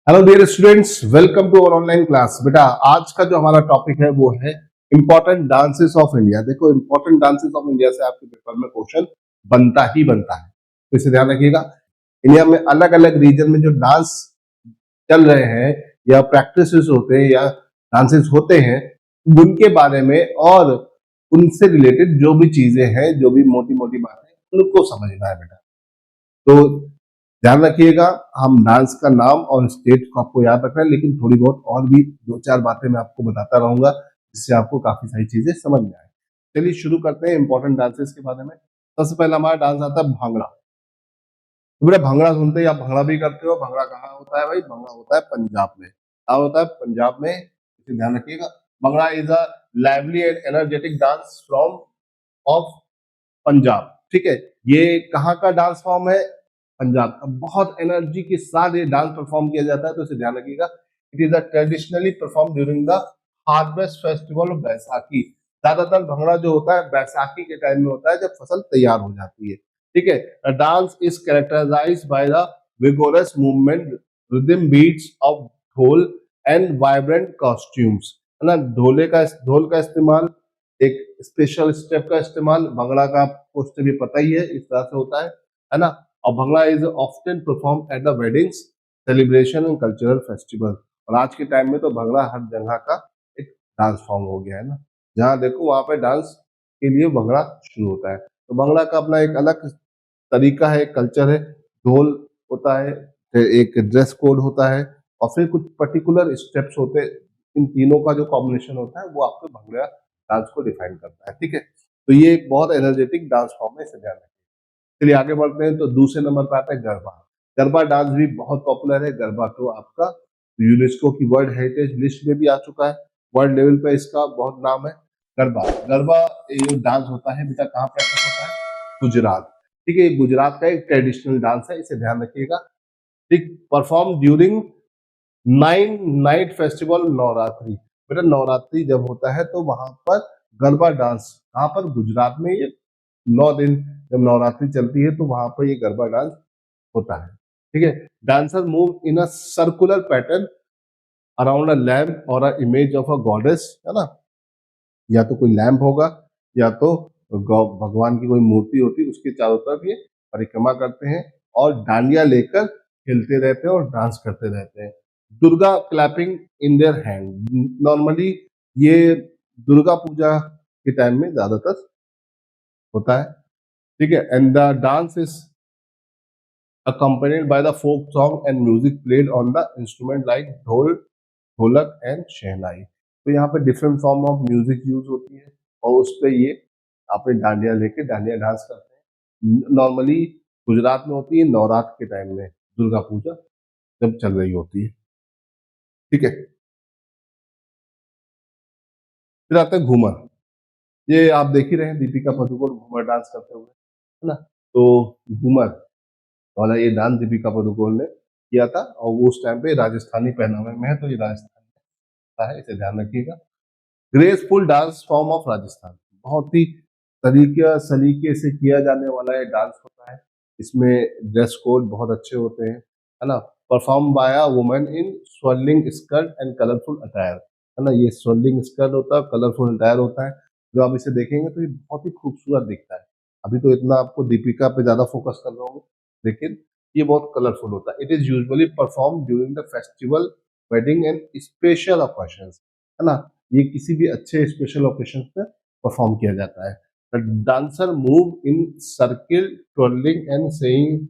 Hello dear students, welcome to our online class. बेटा आज का जो हमारा टॉपिक है वो है इंपॉर्टेंट डांसेस ऑफ इंडिया। देखो, इंपॉर्टेंट डांसेस ऑफ इंडिया से आपके पेपर में क्वेश्चन बनता ही बनता है, तो इसे ध्यान रखिएगा। इंडिया में अलग अलग रीजन में जो डांस चल रहे हैं या प्रैक्टिसेस होते हैं या डांसेस होते हैं, उनके बारे में और उनसे रिलेटेड जो भी चीजें हैं, जो भी मोटी मोटी बातें, उनको समझना है बेटा। तो ध्यान रखिएगा, हम डांस का नाम और स्टेट को आपको याद रखना है, लेकिन थोड़ी बहुत और भी दो चार बातें मैं आपको बताता रहूंगा, जिससे आपको काफी सारी चीजें समझ में आए। चलिए शुरू करते हैं इंपॉर्टेंट डांसेस के बारे में। सबसे पहला हमारा डांस आता है भांगड़ा। तो बेटा भंगड़ा सुनते ही आप भंगड़ा भी करते हो। भंगड़ा कहाँ होता है भाई? भंगड़ा होता है पंजाब में। कहाँ होता है? पंजाब में, इसे ध्यान रखिएगा। Bhangra is a lively and energetic dance from of Punjab. ठीक है, ये कहाँ का डांस फॉर्म है? पंजाब का। बहुत एनर्जी के साथ ये डांस परफॉर्म किया जाता है, तो इसे ध्यान रखिएगा। It is a traditionally perform during the harvest festival of Baisakhi. ज्यादातर भंगड़ा जो होता है बैसाखी के टाइम में होता है, जब फसल तैयार हो जाती है। ठीक है, the dance is characterised by the vigorous movement, rhythm beats of dhol and vibrant costumes. है ना, ढोल का इस्तेमाल, एक स्पेशल स्टेप का इस्तेमाल। भंगड़ा का आपको स्टेप भी पता ही है, इस तरह से होता है ना। और bhangra is often perform at the weddings, celebration and cultural festival. और आज के टाइम में तो भंगड़ा हर जगह का एक डांस फॉर्म हो गया है ना। जहाँ देखो वहां पे डांस के लिए भंगड़ा शुरू होता है। तो भंगड़ा का अपना एक अलग तरीका है, कल्चर है। ढोल होता है, फिर एक ड्रेस कोड होता है, और फिर कुछ पर्टिकुलर स्टेप्स होते हैं। इन तीनों का जो कॉम्बिनेशन होता है वो आपको भंगड़ा डांस को डिफाइन करता है। ठीक है, तो ये एक बहुत एनर्जेटिक डांस फॉर्म है, इसे ध्यान रखें। चलिए आगे बढ़ते हैं। तो दूसरे नंबर पर आता है गरबा। गरबा डांस भी बहुत पॉपुलर है। गरबा तो आपका यूनेस्को की वर्ल्ड हेरिटेज लिस्ट में भी आ चुका है। वर्ल्ड लेवल पे इसका बहुत नाम है। गरबा गरबा ये जो डांस होता है बेटा, कहाँ प्रैक्टिस होता है? गुजरात। ठीक है, ये गुजरात का एक ट्रेडिशनल डांस है, इसे ध्यान रखिएगा। ठीक, perform during 9 night festival Navratri. बेटा नवरात्रि जब होता है तो वहां पर गरबा डांस, कहाँ पर? गुजरात में। ये 9 दिन जब नवरात्रि चलती है तो वहां पर ये गरबा डांस होता है। ठीक है, dancer move in a circular pattern around a lamp और a image of a goddess. है ना, या तो कोई लैम्प होगा या तो भगवान की कोई मूर्ति होती है, उसके चारों तरफ ये परिक्रमा करते हैं और डांडिया लेकर हिलते रहते हैं और डांस करते रहते हैं। Durga clapping in their hand. Normally ये दुर्गा पूजा के टाइम में ज्यादातर होता है। ठीक है, and the dance is accompanied by the folk song and music played on the instrument like ढोल, ढोलक एंड शहनाई। तो यहाँ पे different form of music use होती है और उस पे ये अपने डांडिया लेके डांडिया डांस करते हैं। नॉर्मली गुजरात में होती है नवरात्र के टाइम में, दुर्गा पूजा जब चल रही होती है। ठीक है, फिर आता है घूमर। ये आप देख ही रहे हैं, दीपिका पादुकोण घूमर डांस करते हुए, है ना। तो घूमर वाला ये डांस दीपिका पादुकोण ने किया था, और वो उस टाइम पे राजस्थानी पहनावे में है, तो ये राजस्थानी का है, इसे ध्यान रखिएगा। Graceful dance form of Rajasthan. बहुत ही सलीके से किया जाने वाला ये डांस होता है। इसमें ड्रेस कोड बहुत अच्छे होते हैं, है ना। Perform by a woman in swirling skirt and colourful attire. है ना, ये स्वर्लिंग स्कर्ट होता है, कलरफुल अटायर होता है। जो आप इसे देखेंगे तो ये बहुत ही खूबसूरत दिखता है। अभी तो इतना आपको दीपिका पे ज्यादा फोकस कर रहा हूँ, लेकिन ये बहुत कलरफुल होता है। It is usually perform during the festival, wedding and special occasions. है ना, ये किसी भी अच्छे स्पेशल ओकेशन पे परफॉर्म किया जाता है। The dancer move in circle, twirling and saying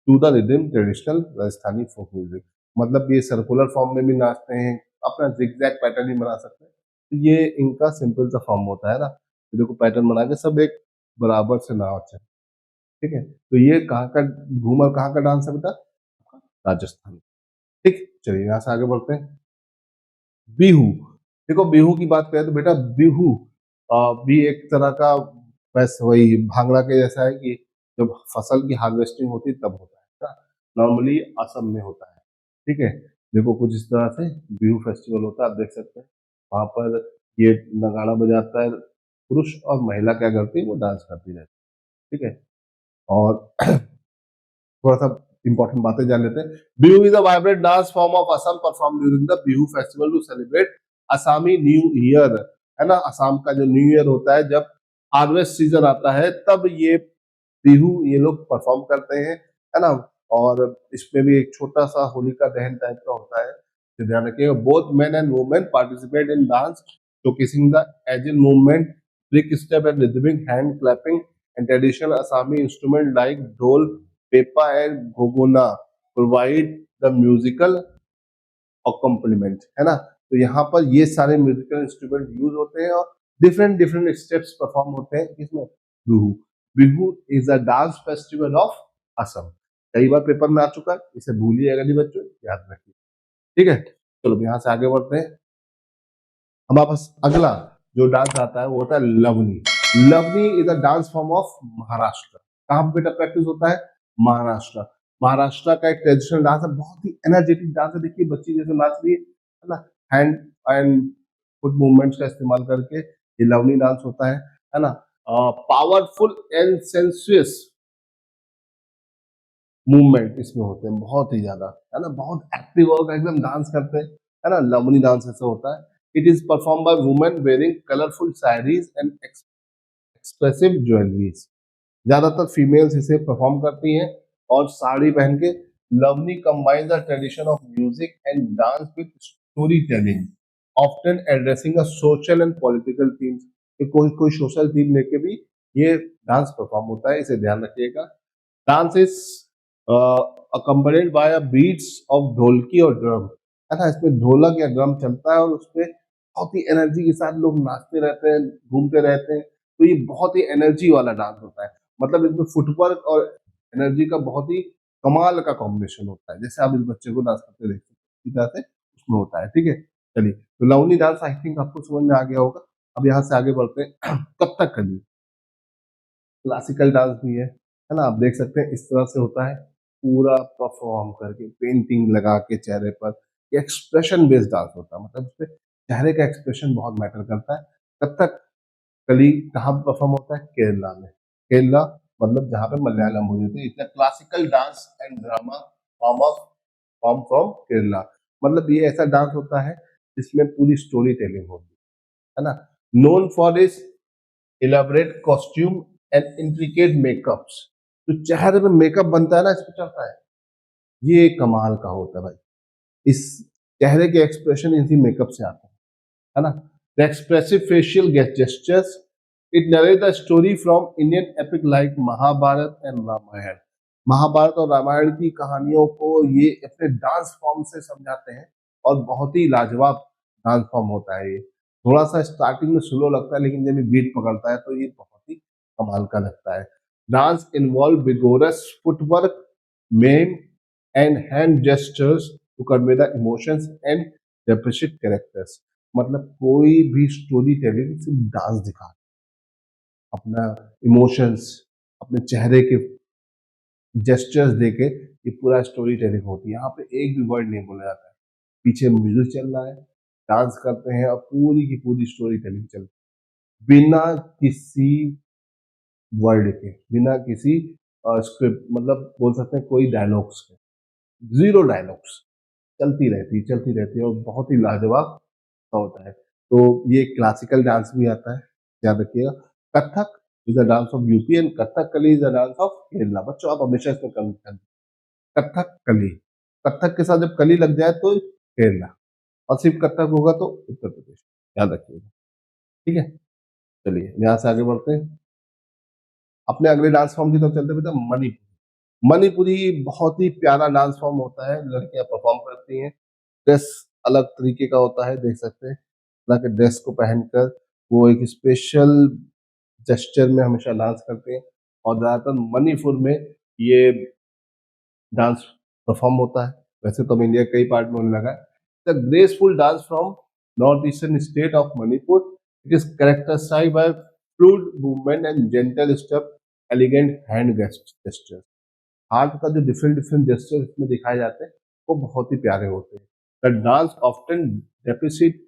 to the rhythm traditional Rajasthani folk music. मतलब ये सर्कुलर फॉर्म में भी नाचते हैं, अपना जिगजैग पैटर्न भी बना सकते हैं। तो ये इनका सिंपल सा फॉर्म होता है ना। ये देखो पैटर्न बना के सब एक बराबर से नाच है। ठीक है, तो ये कहाँ का घूमर, कहाँ का डांस है बेटा? राजस्थान। ठीक, चलिए यहाँ से आगे बढ़ते हैं। बिहू। देखो बिहू की बात करें तो बेटा बिहू भी एक तरह का, बस वही भांगड़ा के जैसा है कि जब फसल की हार्वेस्टिंग होती है तब होता है। नॉर्मली असम में होता है। ठीक है, देखो कुछ इस तरह से बिहू फेस्टिवल होता है, आप देख सकते हैं। वहां पर ये नगाड़ा बजाता है, पुरुष और महिला क्या करती है, वो डांस करती रहती है। ठीक है, और थोड़ा सा इंपॉर्टेंट बातें जान लेते हैं। Bihu is a vibrant dance form of Assam perform during the Bihu festival to celebrate Assamese new year, है ना। असम का जो न्यू ईयर होता है, जब हार्वेस्ट सीजन आता है, तब ये बिहू ये लोग परफॉर्म करते हैं, है ना। और इसमें भी एक छोटा सा होलिका दहन टाइप का होता है, तो ध्यान रखिएगा। Both men and women participate in dance showcasing the agile movement, break step and rhythmic hand clapping and traditional Assamese instrument like dhol, pepa and gogona provide the musical accompaniment, है ना। तो यहाँ पर ये सारे म्यूजिकल इंस्ट्रूमेंट यूज होते हैं और डिफरेंट डिफरेंट स्टेप्स परफॉर्म होते हैं इसमें। Bihu, Bihu is a dance festival of Assam. कई बार पेपर में आ चुका है, इसे भूलिएगा नहीं बच्चों, याद रखिए, ठीक है। चलो यहाँ से आगे बढ़ते हैं। हमारे पास अगला जो डांस आता है वो होता है Lavani. Lavani is a dance form of Maharashtra. कहाँ पे बेटा प्रैक्टिस होता है? महाराष्ट्र। महाराष्ट्र का एक ट्रेडिशनल डांस है, बहुत ही एनर्जेटिक डांस है। देखिए बच्ची जैसे नाच रही है ना, हैंड एंड फुट मूवमेंट्स का इस्तेमाल करके ये लवनी डांस होता है ना। पावरफुल एंड सेंसुअस मूवमेंट इसमें होते हैं बहुत ही ज्यादा, है ना। बहुत एक्टिव होकर एकदम डांस करते हैं, है ना। लवनी डांस ऐसा होता है। It is perform by women wearing colourful saris and expressive jewelleries. ज्यादातर फीमेल्स इसे परफॉर्म करती हैं और साड़ी पहन के। Lavani combines the tradition of music and dance with story telling, often addressing a social and political themes. कोई कोई सोशल थीम लेके भी ये डांस परफॉर्म होता है, इसे ध्यान रखिएगा। Dance is accompanied by a beats of dholki और ड्रम, है ना। इसमें ढोलक या ड्रम चलता है और उसपे बहुत ही एनर्जी के साथ लोग नाचते रहते हैं, घूमते रहते हैं। तो ये बहुत ही एनर्जी वाला डांस होता है, मतलब इसमें फुटवर्क और एनर्जी का बहुत ही कमाल का कॉम्बिनेशन होता है। जैसे आप इस बच्चे को डांस करते देख सकते हैं, इस तरह से उसमें होता है, ठीक है। चलिए, तो लवनी डांस आई थिंक आपको समझ में आ गया होगा। अब यहाँ से आगे बढ़ते हैं। कथकली क्लासिकल डांस भी है ना। आप देख सकते हैं इस तरह से होता है, पूरा परफॉर्म करके पेंटिंग लगा के चेहरे पर। एक्सप्रेशन बेस्ड डांस होता है, मतलब उसपे चेहरे का एक्सप्रेशन बहुत मैटर करता है। कथक कली कहाँ परफॉर्म होता है? केरला में। केरला मतलब जहाँ पे मलयालम बोली जाती है। It's classical dance and drama form from Kerala. मतलब ये ऐसा डांस होता है जिसमें पूरी स्टोरी टेलिंग होती है ना। Known for is elaborate costume and intricate makeups. जो चेहरे पे मेकअप बनता है ना, इसमें चलता है, ये कमाल का होता है भाई। इस चेहरे के एक्सप्रेशन इसी मेकअप से आते हैं, है ना। The expressive facial gestures, it narrate the story from Indian epic like Mahabharata and Ramayana. Mahabharata और रामायण की कहानियों को ये अपने डांस फॉर्म से समझाते हैं और बहुत ही लाजवाब डांस फॉर्म होता है ये। थोड़ा सा स्टार्टिंग में स्लो लगता है, लेकिन जब ये बीट पकड़ता है तो ये बहुत ही कमाल का लगता है। Dance involve vigorous footwork, mime and hand gestures to convey the emotions and depict characters. मतलब कोई भी स्टोरी टेलिंग सिर्फ डांस दिखा, अपना इमोशंस, अपने चेहरे के जेस्चर्स देके ये पूरा स्टोरी टेलिंग होती है। यहाँ पे एक भी वर्ड नहीं बोला जाता है, पीछे म्यूजिक चल रहा है, डांस करते हैं और पूरी की पूरी स्टोरी टेलिंग चलती है बिना किसी वर्ड के, बिना किसी स्क्रिप्ट, मतलब बोल सकते हैं कोई डायलॉग्स के, जीरो डायलॉग्स, चलती रहती है और बहुत ही लाजवाब होता है। तो ये क्लासिकल डांस भी आता है, याद रखिएगा। Kathak is a dance of UP and Kathakali is a dance of Kerala. बच्चों आप हमेशा इसमें कंफ्यूजन, कथक कली, कथक के साथ जब कली लग जाए तो केरला, और सिर्फ कथक होगा तो उत्तर प्रदेश, याद रखिएगा, ठीक है। चलिए यहाँ से आगे बढ़ते हैं, अपने अगले डांस फॉर्म की तरफ चलते हुए मणिपुरी। मणिपुरी बहुत ही प्यारा डांस फॉर्म होता है, लड़कियां परफॉर्म करती हैं। ड्रेस अलग तरीके का होता है, देख सकते हैं तरह के ड्रेस को पहनकर वो एक स्पेशल जेस्चर में हमेशा डांस करते हैं। और ज्यादातर मणिपुर में ये डांस परफॉर्म होता है। वैसे तो इंडिया कई पार्ट में होने लगा है। The graceful dance from north eastern state of Manipur, it is characterised by fluid movement and gentle step, elegant hand gesture. हाथ का जो डिफरेंट डिफरेंट जेस्चर इसमें दिखाए जाते हैं वो बहुत ही प्यारे होते हैं। The dance often depict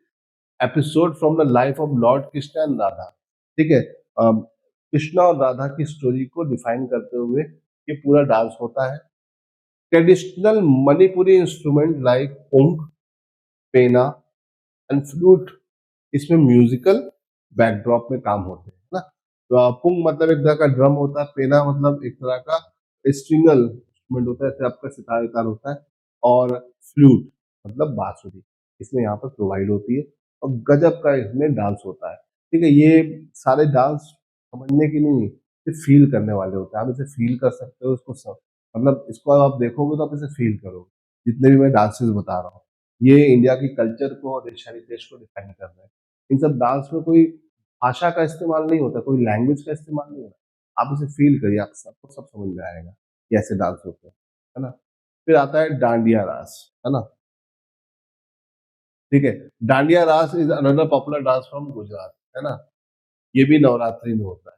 episode from the life of Lord Krishna and Radha, ठीक है। कृष्णा और राधा की स्टोरी को डिफाइन करते हुए ये पूरा डांस होता है। ट्रेडिशनल मणिपुरी इंस्ट्रूमेंट लाइक पुंग, पेना एंड फ्लूट इसमें म्यूजिकल बैकड्रॉप में काम होते हैं ना। तो पुंग मतलब एक तरह का ड्रम होता है, पेना मतलब एक तरह का स्ट्रिंगल इंस्ट्रूमेंट होता है, जैसे आपका सितार तार होता है, और फ्लूट मतलब बांसुरी इसमें यहाँ पर प्रोवाइड होती है, और गजब का इसमें डांस होता है। ठीक है, ये सारे डांस समझने के लिए नहीं, सिर्फ फील करने वाले होते हैं। आप इसे फील कर सकते हो, इसको सब मतलब इसको आप देखोगे तो आप इसे फील करोगे, जितने भी मैं डांसेस बता रहा हूँ। ये इंडिया की कल्चर को और देश को डिफाइन कर रहे हैं। इन सब डांस में कोई भाषा का इस्तेमाल नहीं होता, कोई लैंग्वेज का इस्तेमाल नहीं होता। आप इसे फील करिए, आप सबको सब समझ में आएगा कि ऐसे डांस होते हैं, है ना। फिर आता है डांडिया रास, है ना। ठीक है, Dandiya Raas is another popular dance from Gujarat, है ना। ये भी नवरात्रि में होता है।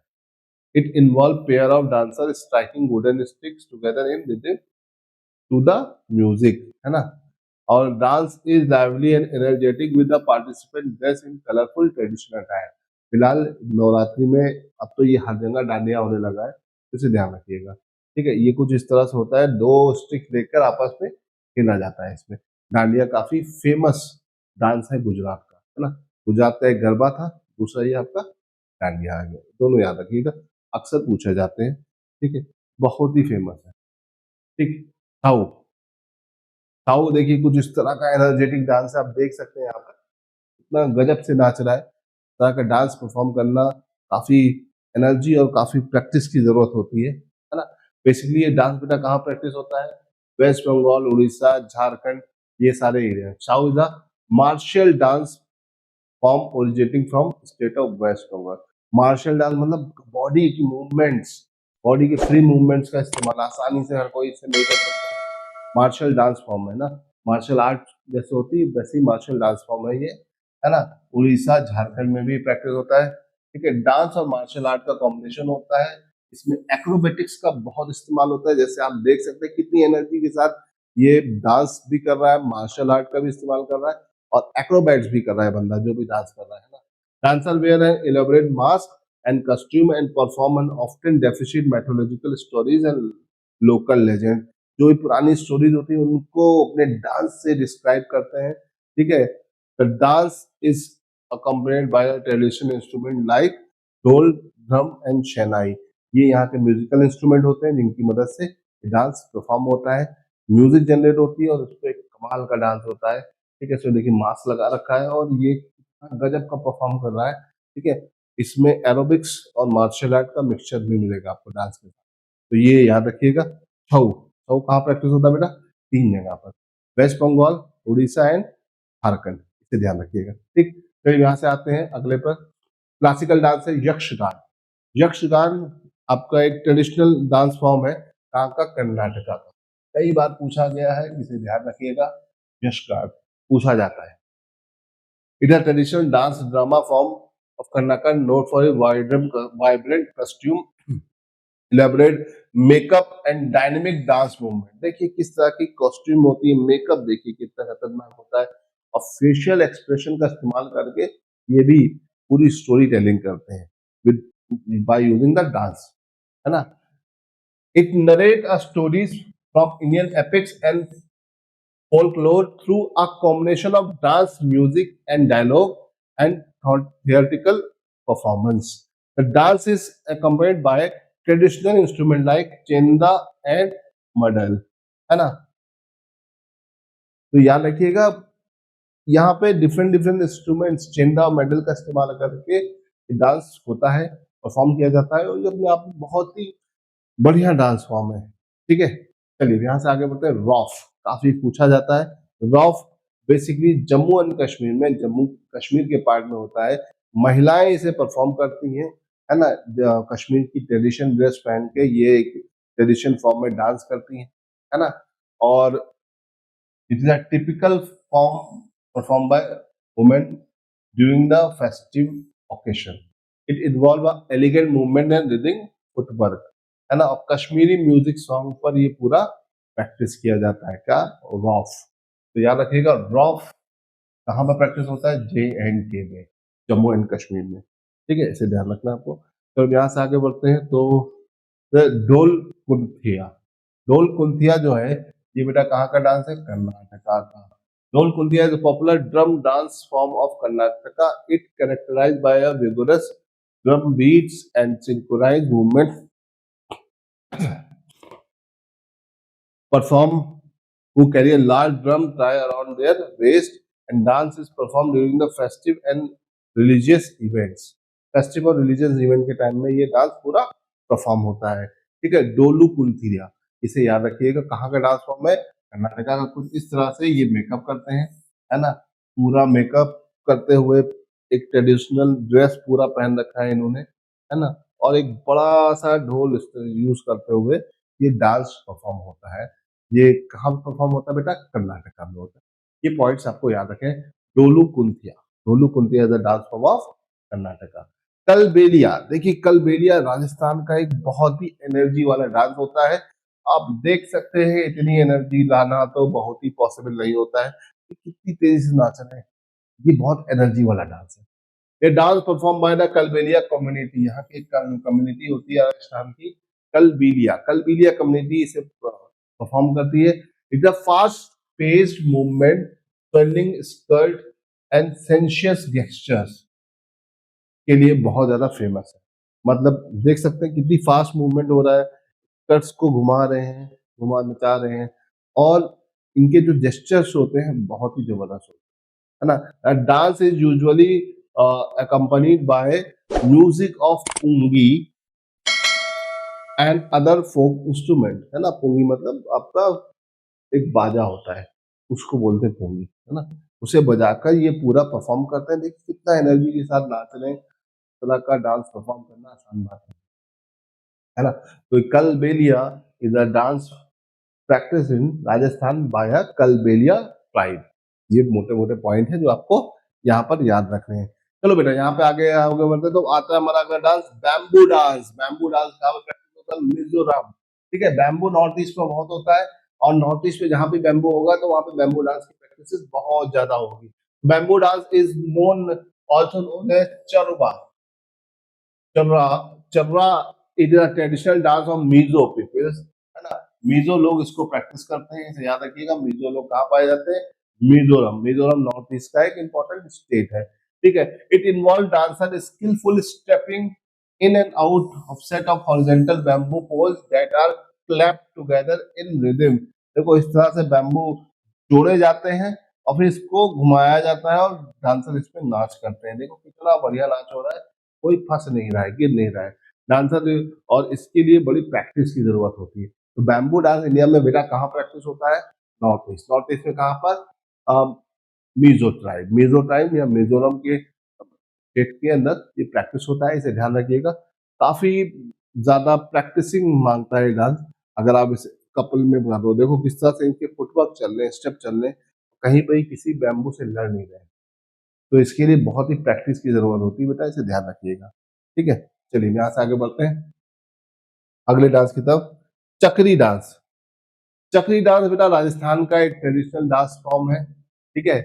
It involve pair of dancer striking wooden sticks together in rhythm to the music, है ना। और dance is lively and energetic with the participant dress in colourful traditional attire. फिलहाल नवरात्रि में अब तो ये हर जगह डांडिया होने लगा है, तो इसे ध्यान रखिएगा। ठीक है, ये कुछ इस तरह से होता है, दो स्टिक लेकर आपस में खेला जाता है इसमें। डांडिया काफी फेमस डांस है गुजरात का, है ना। गुजरात का एक गरबा था, दूसरा ये आपका डांडिया आ गया, दोनों याद रखिएगा, अक्सर पूछे जाते हैं। ठीक है, बहुत ही फेमस है। ठीक, छाऊ, छाऊ देखिए कुछ इस तरह का एनर्जेटिक डांस है, आप देख सकते हैं यहाँ पर इतना गजब से नाच रहा है। तरह का डांस परफॉर्म करना काफी एनर्जी और काफी प्रैक्टिस की जरूरत होती है ना। बेसिकली ये डांस बेटा कहाँ प्रैक्टिस होता है? वेस्ट बंगाल, उड़ीसा, झारखंड, ये सारे area. Chhau is a martial dance form originating from state of West Bengal. Martial dance मतलब बॉडी की मूवमेंट्स, बॉडी के फ्री मूवमेंट्स का इस्तेमाल, आसानी से हर कोई इसे नहीं कर सकता। मार्शल डांस फॉर्म है ना, मार्शल आर्ट जैसे होती है वैसे ही मार्शल डांस फॉर्म है ये, है ना। उड़ीसा झारखंड में भी प्रैक्टिस होता है। ठीक है, डांस और मार्शल आर्ट का कॉम्बिनेशन होता है। इसमें एक्रोबेटिक्स का बहुत इस्तेमाल होता है, जैसे आप देख सकते हैं कितनी एनर्जी के साथ ये डांस भी कर रहा है, मार्शल आर्ट का भी इस्तेमाल कर रहा है, और एक्रोबैट्स भी कर रहा है बंदा जो भी डांस कर रहा है ना। Dancer wear an elaborate mask and costume and perform an often depict mythological stories and local legend. जो भी पुरानी स्टोरीज होती है उनको अपने डांस से डिस्क्राइब करते हैं। ठीक है, the dance is accompanied by a traditional instrument like ढोल, ड्रम एंड शहनाई। ये यहाँ के म्यूजिकल इंस्ट्रूमेंट होते हैं जिनकी मदद से डांस परफॉर्म होता है, म्यूजिक जनरेट होती है, और उस पर एक कमाल का डांस होता है। ठीक है, इसमें देखिए मास्क लगा रखा है और ये गजब का परफॉर्म कर रहा है। ठीक है, इसमें एरोबिक्स और मार्शल आर्ट का मिक्सचर भी मिलेगा आपको डांस के साथ, तो ये याद रखिएगा। छऊ, छऊ कहाँ प्रैक्टिस होता है बेटा? तीन जगह पर, वेस्ट बंगाल, उड़ीसा एंड झारखंड, इसे ध्यान रखिएगा। ठीक, फिर यहाँ से आते हैं अगले पर। क्लासिकल डांस है यक्षगान। यक्षगान आपका एक ट्रेडिशनल डांस फॉर्म है, कहाँ का? कर्नाटका का। कई बार पूछा गया है, इसे ध्यान रखिएगा, यक्षगान पूछा जाता है। It is a traditional dance drama form of Karnataka known for a vibrant costume, elaborate makeup and dynamic dance movement. देखिए किस तरह की कॉस्ट्यूम होती है, मेकअप देखिए कितना खतरनाक होता है, और फेशियल एक्सप्रेशन का इस्तेमाल करके ये भी पूरी स्टोरी टेलिंग करते हैं with by using the dance, है ना। It narrate a stories from Indian epics and folklore through a combination of dance, music, and dialogue and theatrical performance. The dance is accompanied by traditional instruments like chenda and madal, है ना। तो याद रखिएगा यहाँ पे different different instruments chenda और medal का इस्तेमाल करके डांस होता है, परफॉर्म किया जाता है, और ये अपने आप में बहुत ही बढ़िया डांस फॉर्म है। ठीक है, चलिए यहाँ से आगे बढ़ते हैं। रॉफ काफी पूछा जाता है। Rough basically Jammu and Kashmir में, जम्मू कश्मीर के पार्ट में होता है। महिलाएं इसे परफॉर्म करती हैं, है ना। कश्मीर की ट्रेडिशन ड्रेस पहन के ये एक ट्रेडिशन फॉर्म में डांस करती हैं, है ना। और it is a typical form perform by women during the festive occasion. It involve a elegant movement and writhing footwork, है ना। और कश्मीरी म्यूजिक सॉन्ग पर ये पूरा प्रैक्टिस किया जाता है, क्या? रॉफ। तो याद रखिएगा रॉफ कहाँ पर प्रैक्टिस होता है? JNK में, जम्मू एंड कश्मीर में। ठीक है, इसे ध्यान रखना आपको। तो अब यहाँ से आगे बढ़ते हैं। तो ढोल कुंथिया, ढोल कुंथिया जो है ये बेटा कहाँ का डांस है? कर्नाटका का। Dol Kundiya is a popular drum dance form of Karnataka. It characterized by a vigorous drum beats and synchronized movements performed who carry a large drum tie around their waist, and dance is performed during the festive and religious events. Festive और religious event के time में ये dance पूरा perform होता है। ठीक है, डोलू कुंथिरिया, इसे याद रखिएगा। कहाँ का डांस फॉर्म है? कर्नाटका का। कुछ इस तरह से ये मेकअप करते हैं, है ना, पूरा मेकअप करते हुए एक ट्रेडिशनल ड्रेस पूरा पहन रखा है इन्होंने, है ना, और एक बड़ा सा ढोल यूज करते हुए ये डांस परफॉर्म होता है। ये कहाँ परफॉर्म होता है बेटा? कर्नाटका में होता है। ये पॉइंट्स आपको याद रखें। Dollu Kunitha, Dollu Kunitha is the dance form of Karnataka. Kalbelia, देखिए कलबेलिया राजस्थान का एक बहुत ही एनर्जी वाला डांस होता है। आप देख सकते हैं इतनी एनर्जी लाना तो बहुत ही पॉसिबल नहीं होता है। ये कितनी तेजी से नाच रहे हैं, ये बहुत एनर्जी वाला डांस है। ये dance perform by the Kalbelia community, यहाँ की कम्युनिटी होती है राजस्थान की, कलबेलिया, कलबेलिया कम्युनिटी इसे परफॉर्म करती है। It's a fast paced movement, swelling skirt and sensuous gestures के लिए बहुत ज्यादा फेमस है। मतलब देख सकते हैं कितनी फास्ट मूवमेंट हो रहा है, स्कर्ट्स को घुमा रहे हैं, घुमा नचा रहे हैं, और इनके जो जेस्चर्स होते हैं बहुत ही जबरदस्त होते हैं, है ना। Dance is usually accompanied by music of pungi and other folk instrument, है ना। पुंगी मतलब आपका एक बाजा होता है, उसको बोलते हैं पुंगी, है ना। उसे बजाकर ये पूरा परफॉर्म करते हैं। देखिए कितना एनर्जी के साथ नाच रहे हैं। इस तरह का डांस परफॉर्म करना आसान बात है ना। तो Kalbelia is a dance practice in Rajasthan by a Kalbelia tribe. ये मोटे मोटे पॉइंट है जो आपको यहाँ पर याद रखने हैं। चलो बेटा यहाँ पे आगे आगे बढ़ते तो आता है हमारा अगला dance, bamboo dance. Bamboo dance कहाँ पर प्रैक्टिस होता है? मिजोरम। ठीक है, बैम्बू नॉर्थ ईस्ट में बहुत होता है, और नॉर्थ ईस्ट में जहाँ भी बैम्बू होगा तो वहाँ पे बैम्बू डांस की प्रैक्टिस बहुत ज्यादा होगी। Bamboo dance is known, also known as Cheraw. Cheraw, Cheraw is a traditional dance of Mizo peoples, है ना। मीजो लोग इसको प्रैक्टिस करते हैं, इसे याद रखिएगा। मीजो लोग कहाँ पाए जाते हैं? मिजोरम। मिजोरम नॉर्थ ईस्ट का एक इंपॉर्टेंट स्टेट है। ठीक है, it involve dancer skilful stepping in and out of set of horizontal bamboo poles that are clapped together in rhythm. देखो इस तरह से बैम्बू जोड़े जाते हैं और फिर इसको घुमाया जाता है और डांसर इस पे नाच करते हैं। देखो कितना बढ़िया नाच हो रहा है, कोई फंस नहीं रहा है, गिर नहीं रहा है डांसर। और इसके लिए बड़ी प्रैक्टिस की जरूरत होती है। तो बैम्बू डांस इंडिया में बेटा कहाँ प्रैक्टिस होता है? North east. नॉर्थ ईस्ट में कहाँ पर? मिजो ट्राइब, मिजो ट्राइब या मिजोरम के स्टेट के अंदर ये प्रैक्टिस होता है, इसे ध्यान रखिएगा। काफी ज्यादा प्रैक्टिसिंग मांगता है डांस। अगर आप इसे कपल में बना दो, देखो किस तरह से इनके फुटवर्क चल रहे हैं, स्टेप चल रहे हैं, कहीं पर किसी बैम्बू से लड़ नहीं रहे। तो इसके लिए बहुत ही प्रैक्टिस की जरूरत होती है बेटा, इसे ध्यान रखिएगा। ठीक है, चलिए यहाँ से आगे बढ़ते हैं अगले डांस की तरफ। चक्री डांस। चक्री डांस बेटा राजस्थान का एक ट्रेडिशनल डांस फॉर्म है। ठीक है,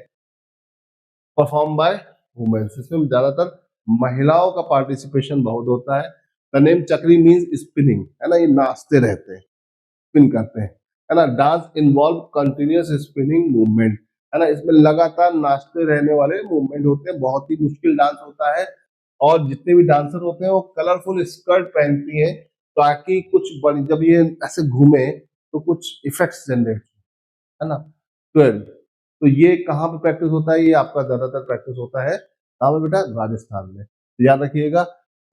परफॉर्म बाय वुमेन्स। इसमें ज्यादातर महिलाओं का पार्टिसिपेशन बहुत होता है। द नेम चक्री मीन्स स्पिनिंग, है ना, ये नाचते रहते हैं, स्पिन करते हैं, है ना। Dance involve continuous spinning movement, है ना। इसमें लगातार नाचते रहने वाले मूवमेंट होते हैं। बहुत ही मुश्किल डांस होता है, और जितने भी डांसर होते हैं वो कलरफुल स्कर्ट पहनती हैं ताकि कुछ बड़ी, जब ये ऐसे घूमे तो कुछ इफेक्ट्स जनरेट, है ना। 12, तो ये कहाँ पे प्रैक्टिस होता है? ये आपका ज्यादातर प्रैक्टिस होता है कहाँ पे बेटा? राजस्थान में। तो याद रखिएगा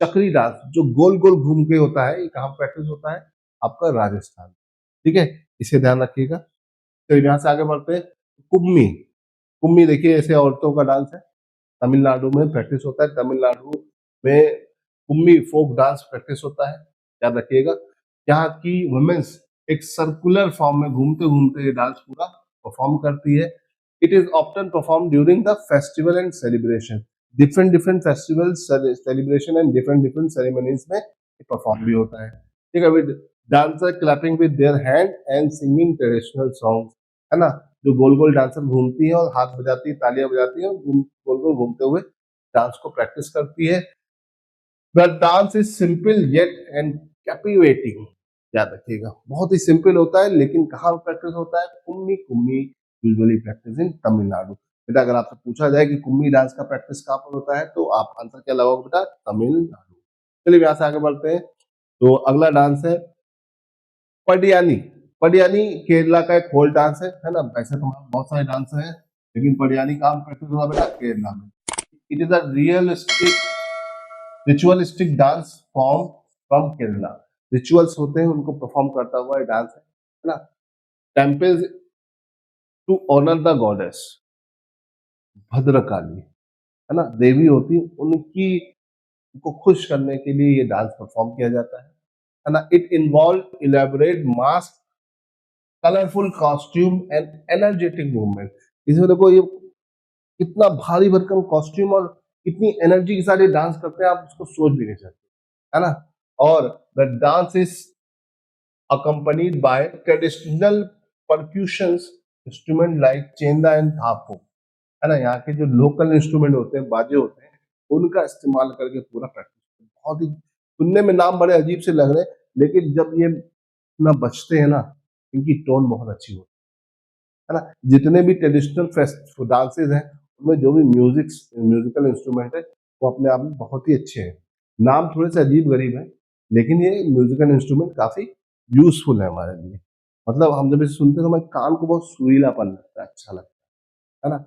चक्री डांस जो गोल गोल घूम के होता है, ये कहाँ प्रैक्टिस होता है? आपका राजस्थान। ठीक है, इसे ध्यान रखिएगा। तो यहाँ से आगे बढ़ते हैं। कुम्मी। कुम्मी देखिए ऐसे औरतों का डांस है, तमिलनाडु में प्रैक्टिस होता है। तमिलनाडु में कुम्मी फोक डांस प्रैक्टिस होता है, याद रखिएगा। यहाँ की वुमेन्स एक सर्कुलर फॉर्म में घूमते घूमते ये डांस पूरा परफॉर्म करती है। It is often perform during the festival and celebration. Different different festival, celebration and different different ceremonies में परफॉर्म भी होता है। ठीक है, with dancer clapping with their hand and singing traditional songs, है ना। जो गोल गोल डांसर घूमती है और हाथ बजाती है, तालियां बजाती है, और गोल गोल घूमते हुए डांस को प्रैक्टिस करती है। The dance is simple yet and captivating. याद रखिएगा। बहुत ही सिंपल होता है, लेकिन कहाँ प्रैक्टिस होता है? Kummi Kummi usually practice in Tamil Nadu. बेटा अगर आपसे पूछा जाए कि कुम्मी डांस का प्रैक्टिस कहाँ पर होता है, तो आप आंसर क्या लगाओगे बेटा? तमिलनाडु। चलिए यहाँ से आगे बढ़ते हैं। तो अगला डांस है पडियानी। पडियानी केरला का एक फोक डांस है ना? वैसे तो बहुत सारे डांस हैं, लेकिन पडियानी का प्रैक्टिस होगा बेटा केरला में। It is a ritualistic dance form from Kerala. Rituals होते हैं, उनको परफॉर्म करता हुआ ये डांस है ना? Temples to honour the goddess Bhadrakali, है ना? देवी होती उनकी को खुश करने के लिए ये डांस परफॉर्म किया जाता है ना? It involve elaborate mask, colourful costume and energetic movement. इसमें देखो ये कितना भारी भरकम कॉस्ट्यूम और कितनी एनर्जी के साथ ये डांस करते हैं, आप उसको सोच भी नहीं सकते, है ना? और the dance is accompanied by traditional percussions instrument like chenda and thappu, है ना? यहाँ के जो लोकल इंस्ट्रूमेंट होते हैं, बाजे होते हैं, उनका इस्तेमाल करके पूरा प्रैक्टिस। बहुत ही सुनने में नाम बड़े अजीब से लग रहे हैं, लेकिन जब ये ना बजते हैं ना, इनकी टोन बहुत अच्छी होती है ना? जितने भी ट्रेडिशनल फेस्ट डांसेस हैं, उनमें जो भी म्यूजिकल इंस्ट्रूमेंट है, वो अपने आप में बहुत ही अच्छे हैं। नाम थोड़े से अजीब गरीब है, लेकिन ये म्यूजिकल इंस्ट्रूमेंट काफी यूजफुल है हमारे लिए। मतलब हम जब इसे सुनते हैं तो हमारे कान को बहुत सुरीलापन लगता है, अच्छा लगता है ना?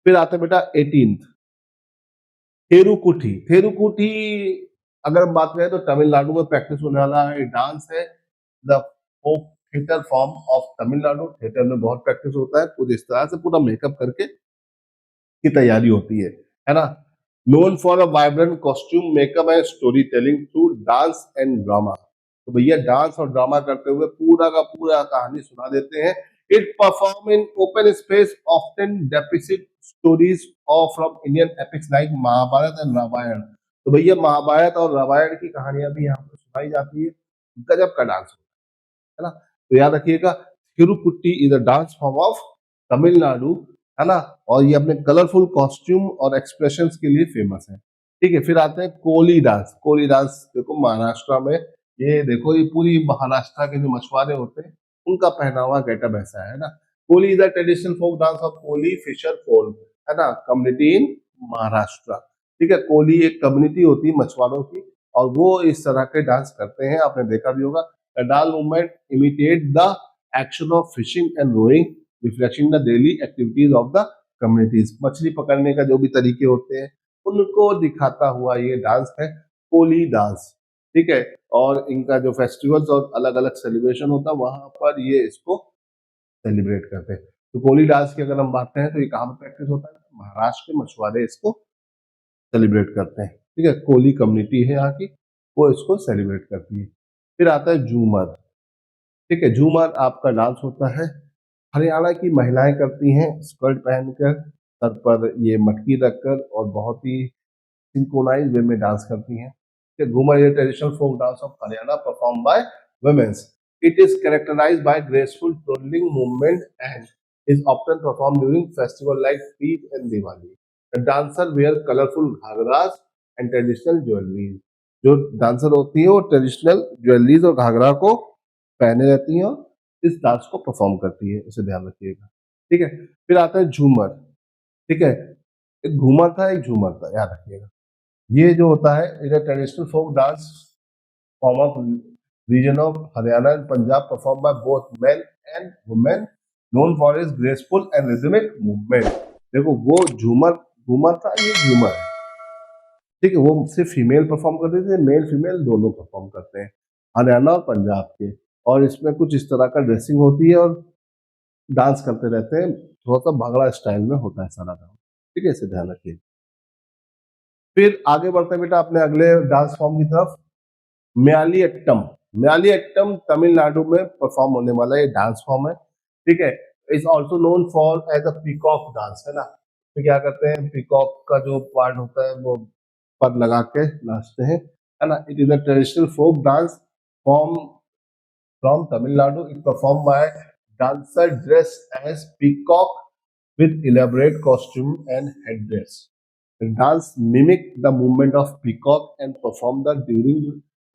फिर आते हैं बेटा 18th थेरुकुठी। थेरुकुठी अगर हम बात करें तो तमिलनाडु में प्रैक्टिस होने वाला है डांस है। The folk theatre form of Tamil Nadu. Theatre में बहुत प्रैक्टिस होता है, पूरी इस तरह से पूरा मेकअप करके की तैयारी होती है ना? Known for a vibrant costume makeup and story telling through dance and drama. तो भैया डांस और ड्रामा करते हुए पूरा का पूरा कहानी सुना देते हैं। It perform in open space often depict stories of from Indian epics like Mahabharata and Ramayana. तो भैया महाभारत और रामायण की कहानियां भी यहाँ पर सुनाई जाती है। गजब का डांस है ना? तो याद रखिएगा, थिरुकुट्टी is a dance form of Tamil Nadu, है ना? और ये अपने कलरफुल कॉस्ट्यूम और एक्सप्रेशंस के लिए फेमस है। ठीक है, फिर आते हैं कोली डांस। कोली डांस देखो महाराष्ट्र में, ये देखो ये पूरी महाराष्ट्र के जो मछुआरे होते हैं, उनका पहनावा गेटअप ऐसा है ना? Koli is a traditional folk dance of Koli fisher folk, है ना? Community in Maharashtra. ठीक है, कोली एक कम्युनिटी होती है मछुआरों की, और वो इस तरह के डांस करते हैं, आपने देखा भी होगा। The Dal movement imitate the action of fishing and rowing, reflecting the daily activities of the communities। मछली पकड़ने का जो भी तरीके होते हैं, उनको दिखाता हुआ ये डांस है कोली डांस। ठीक है, और इनका जो फेस्टिवल्स और अलग अलग सेलिब्रेशन होता है, वहां पर ये इसको सेलिब्रेट करते हैं। तो कोली डांस की अगर हम बात करें तो ये कहाँ पर प्रैक्टिस होता है? महाराष्ट्र के मछुआरे इसको सेलिब्रेट करते हैं। ठीक है, कोली कम्युनिटी है यहाँ की, वो इसको सेलिब्रेट करती है। फिर आता है झूमर। ठीक है, झूमर आपका डांस होता है, हरियाणा की महिलाएं करती हैं, स्कर्ट पहनकर, सर पर ये मटकी रखकर, और बहुत ही सिंक्रोनाइज वे में डांस करती हैं। ठीक है, Ghoomar is traditional folk dance of Haryana perform by womens. It is characterised by graceful trolling movement and is often perform during festival like Teej and Diwali. The dancer wear colourful ghagras and traditional jewelleries. जो dancer होती है वो traditional jewelleries और घाघरा को पहने रहती हैं और इस डांस को परफॉर्म करती है, इसे ध्यान रखिएगा। ठीक है, फिर आता है झूमर। ठीक है, एक घूमर था एक झूमर था, याद रखिएगा। ये जो होता है is a traditional folk dance form of region of Haryana and Punjab perform by both men and women, known for is graceful and rhythmic movement. देखो वो झूमर घूमर था, ये झूमर है। ठीक है, वो सिर्फ फीमेल परफॉर्म करते थे, मेल फीमेल दोनों परफॉर्म करते हैं, हरियाणा और पंजाब के। और इसमें कुछ इस तरह का ड्रेसिंग होती है और डांस करते रहते हैं, थोड़ा सा भांगड़ा स्टाइल में होता है सारा डांस। ठीक है, इसे ध्यान रखिए। फिर आगे बढ़ते हैं बेटा अपने अगले डांस फॉर्म की तरफ, म्याली अट्टम। म्याली अट्टम तमिलनाडु में परफॉर्म होने वाला ये डांस फॉर्म है। ठीक है, is also known for as a peacock dance, है ना? तो क्या करते हैं, पीकॉक का जो पार्ट होता है वो पर लगा के नाचते हैं, है ना? It is a traditional folk dance form from Tamil Nadu. It performed by dancer dressed as peacock with elaborate costume and headdress. The dance mimicked the movement of peacock and performed that during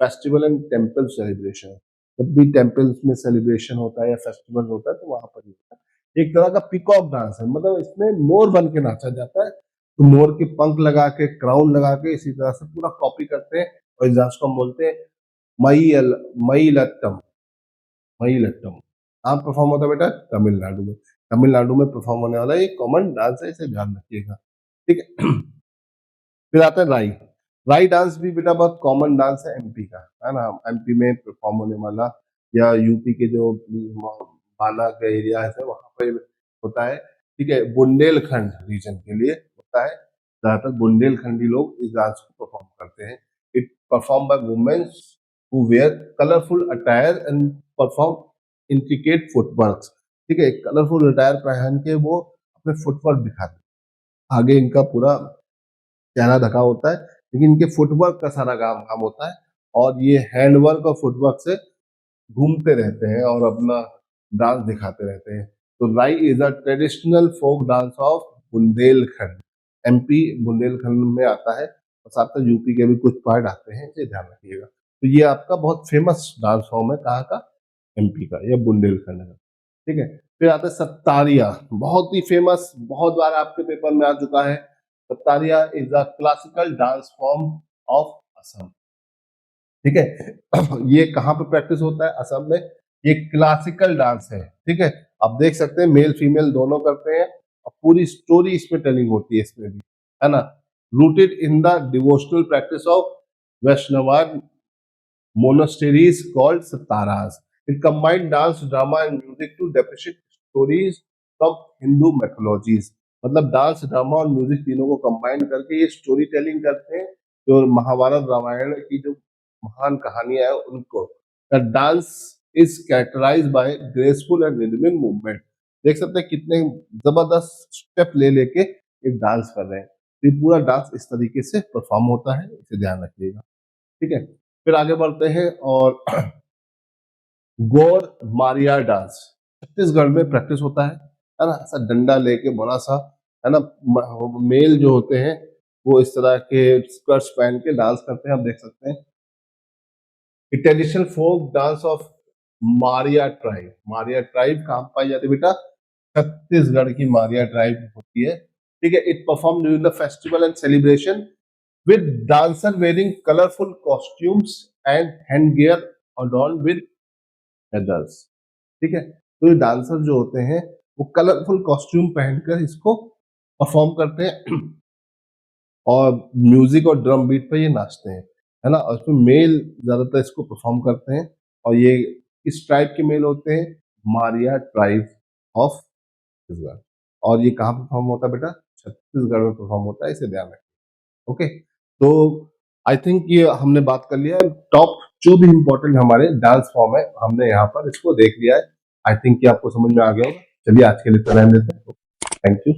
festival and temple celebration. जब भी temples में celebration होता है या festival होता है तो वहां पर ही होता है। एक तरह का पीकॉक डांस है, मतलब इसमें मोर बन के नाचा जाता है, तो मोर के पंख लगा के, क्राउन लगा के, इसी तरह से पूरा कॉपी करते हैं और इस डांस को हम बोलते हैं मई लट्टम। मई लट्टम कहाँ परफॉर्म होता है बेटा? तमिलनाडु में। तमिलनाडु में परफॉर्म होने वाला एक कॉमन डांस है, इसे ध्यान रखिएगा, ठीक है। फिर आता है राई। राई डांस भी बेटा बहुत कॉमन डांस है एमपी का, है ना। एमपी में परफॉर्म होने वाला, या यूपी के जो बाना का एरिया है वहां पर होता है, ठीक है। बुंदेलखंड रीजन के लिए होता है, ज्यादातर बुंदेलखंडी लोग इस डांस को परफॉर्म करते हैं। It perform by womens who wear colourful attire and perform intricate footwork, ठीक है। कलरफुल अटायर पहन के वो अपने फुटवर्क दिखाते हैं। आगे इनका पूरा चेहरा ढका होता है, लेकिन इनके फुटवर्क का सारा काम काम होता है, और ये हैंडवर्क और फुटवर्क से घूमते रहते हैं और अपना डांस दिखाते रहते हैं। तो Rai is a traditional folk dance of Bundelkhand. MP Bundelkhand में आता है, और साथ में यूपी के भी कुछ पार्ट आते हैं, इसे ध्यान रखिएगा। तो ये आपका बहुत फेमस डांस फॉर्म है, कहाँ का? एमपी का, या बुंदेलखंड का, ठीक है। फिर आता है सत्तारिया, बहुत ही फेमस, बहुत बार आपके पेपर में आ चुका है। Sattriya is a classical dance form of Assam, ठीक है। ये कहाँ पे प्रैक्टिस होता है? असम में। ये क्लासिकल डांस है, ठीक है। आप देख सकते हैं मेल फीमेल दोनों करते हैं, और पूरी स्टोरी इसमें टेलिंग होती है इसमें भी, है ना। Rooted in the devotional practice of Vaishnavite monasteries called Sataras. It combined dance, drama and music to depict stories from Hindu mythologies. मतलब डांस, ड्रामा और म्यूजिक तीनों को कंबाइन करके ये स्टोरी टेलिंग करते हैं, जो महाभारत रामायण की जो महान कहानियां हैं उनको। The dance is characterised by graceful and rhythmic movement. देख सकते हैं कितने जबरदस्त स्टेप ले लेके एक डांस कर रहे हैं। तो ये पूरा डांस इस तरीके से परफॉर्म होता है, इसे ध्यान रखिएगा, ठीक है। फिर आगे बढ़ते हैं, और गौर मारिया डांस छत्तीसगढ़ में प्रैक्टिस होता है ना। ऐसा डंडा लेके बड़ा सा, है ना। मेल जो होते हैं वो इस तरह के स्कर्ट्स पहन के डांस करते हैं, आप देख सकते हैं। Traditional folk dance of Maria tribe. Maria tribe कहाँ पाई जाती है बेटा? छत्तीसगढ़ की मारिया ट्राइब होती है, ठीक है। It perform during the festival and celebration with dancer wearing colorful costumes and handgear adorned with feathers, ठीक है। तो ये डांसर जो होते हैं वो कलरफुल कॉस्ट्यूम पहनकर इसको परफॉर्म करते हैं, और म्यूजिक और ड्रम बीट पे ये नाचते हैं, है ना। और इसमें मेल ज्यादातर इसको परफॉर्म करते हैं, और ये किस ट्राइब के मेल होते हैं? Maria tribe of Chhattisgarh. और ये कहाँ परफॉर्म होता है बेटा? छत्तीसगढ़ में परफॉर्म होता है, इसे ध्यान रखें, ओके। तो आई थिंक ये हमने बात कर लिया है, टॉप जो भी इम्पोर्टेंट हमारे डांस फॉर्म है हमने यहाँ पर इसको देख लिया है। आई थिंक कि आपको समझ में आ गया होगा। चलिए आज के लिए तो रहने देते हैं, थैंक यू।